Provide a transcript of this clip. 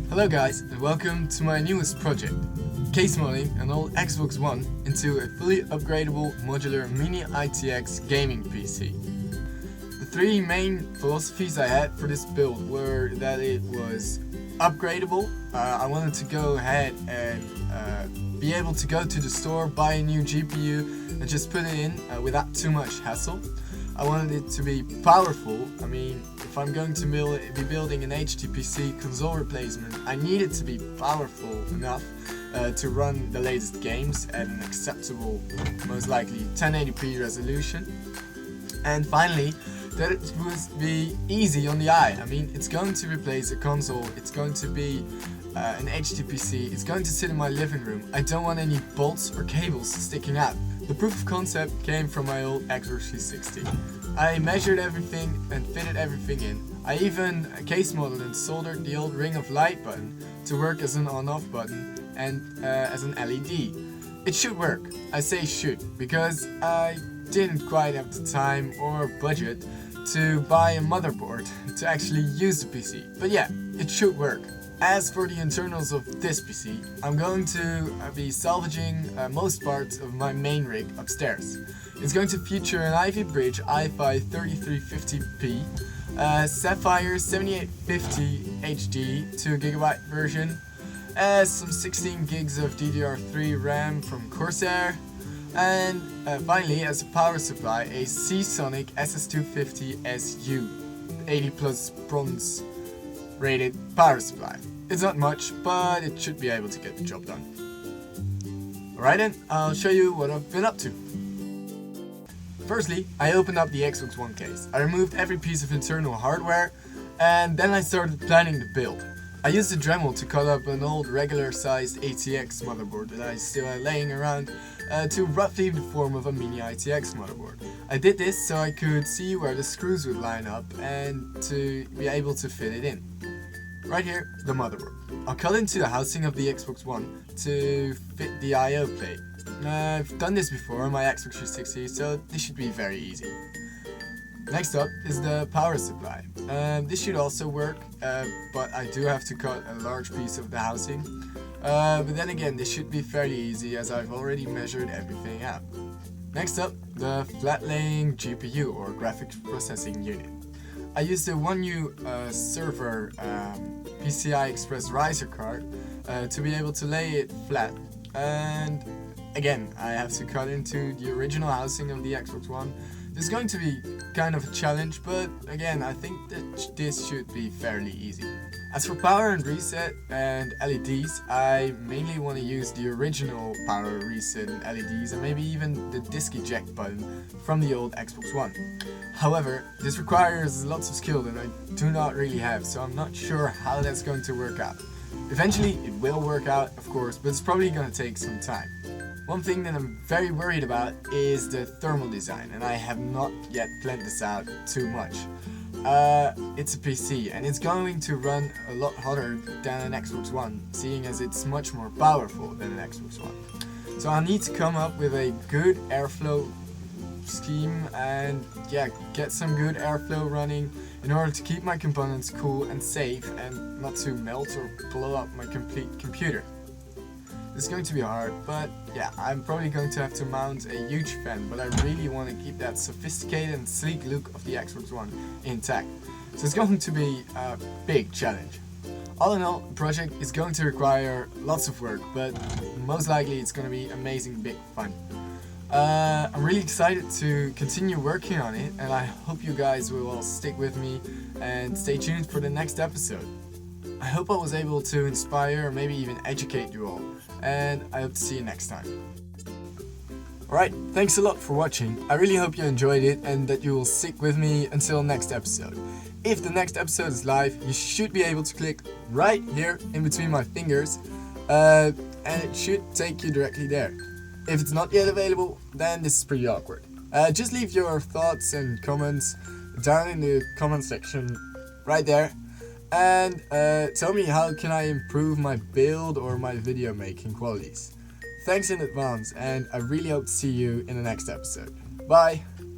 Hello guys, and welcome to my newest project, case modding an old Xbox One into a fully upgradable modular MINI-ITX gaming PC. The three main philosophies I had for this build were that it was upgradable. I wanted to go ahead and be able to go to the store, buy a new GPU and just put it in without too much hassle. I wanted it to be powerful. I mean, if I'm going to be building an HTPC console replacement, I need it to be powerful enough to run the latest games at an acceptable, most likely 1080p resolution. And finally, that it would be easy on the eye. I mean, it's going to replace a console, it's going to be an HTPC, it's going to sit in my living room. I don't want any bolts or cables sticking out. The proof of concept came from my old Xbox 360. I measured everything and fitted everything in. I even case modeled and soldered the old ring of light button to work as an on-off button and as an LED. It should work. I say should because I didn't quite have the time or budget to buy a motherboard to actually use the PC. But yeah, it should work. As for the internals of this PC, I'm going to be salvaging most parts of my main rig upstairs. It's going to feature an Ivy Bridge i5 3350p, Sapphire 7850 HD 2GB version, some 16 gigs of DDR3 RAM from Corsair, and finally, as a power supply, a Seasonic SS250 SU 80 plus bronze rated power supply. It's not much, but it should be able to get the job done. Alright then, I'll show you what I've been up to. Firstly, I opened up the Xbox One case. I removed every piece of internal hardware, and then I started planning the build. I used a Dremel to cut up an old regular sized ATX motherboard that I still had laying around to roughly the form of a MINI-ITX motherboard. I did this so I could see where the screws would line up and to be able to fit it in. Right here, the motherboard. I'll cut into the housing of the Xbox One to fit the I/O plate. I've done this before on my Xbox 360, so this should be very easy. Next up is the power supply. This should also work, but I do have to cut a large piece of the housing. But then again, this should be fairly easy as I've already measured everything out. Next up, the flat laying GPU or graphics processing unit. I used a 1U server PCI Express riser card to be able to lay it flat, and again I have to cut into the original housing of the Xbox One. This is going to be kind of a challenge, but again I think that this should be fairly easy. As for power and reset and LEDs, I mainly want to use the original power reset and LEDs and maybe even the disc eject button from the old Xbox One. However, this requires lots of skill that I do not really have, so I'm not sure how that's going to work out. Eventually it will work out, of course, but it's probably going to take some time. One thing that I'm very worried about is the thermal design, and I have not yet planned this out too much. It's a PC and it's going to run a lot hotter than an Xbox One, seeing as it's much more powerful than an Xbox One. So I need to come up with a good airflow scheme and yeah, get some good airflow running in order to keep my components cool and safe and not to melt or blow up my complete computer. It's going to be hard, but yeah, I'm probably going to have to mount a huge fan, but I really want to keep that sophisticated and sleek look of the Xbox One intact. So it's going to be a big challenge. All in all, the project is going to require lots of work, but most likely it's going to be amazing big fun. I'm really excited to continue working on it, and I hope you guys will all stick with me and stay tuned for the next episode. I hope I was able to inspire or maybe even educate you all, and I hope to see you next time. Alright, thanks a lot for watching. I really hope you enjoyed it and that you will stick with me until next episode. If the next episode is live, you should be able to click right here in between my fingers, and it should take you directly there. If it's not yet available, then this is pretty awkward. Just leave your thoughts and comments down in the comment section right there. And tell me how can I improve my build or my video making qualities. Thanks in advance, and I really hope to see you in the next episode. Bye!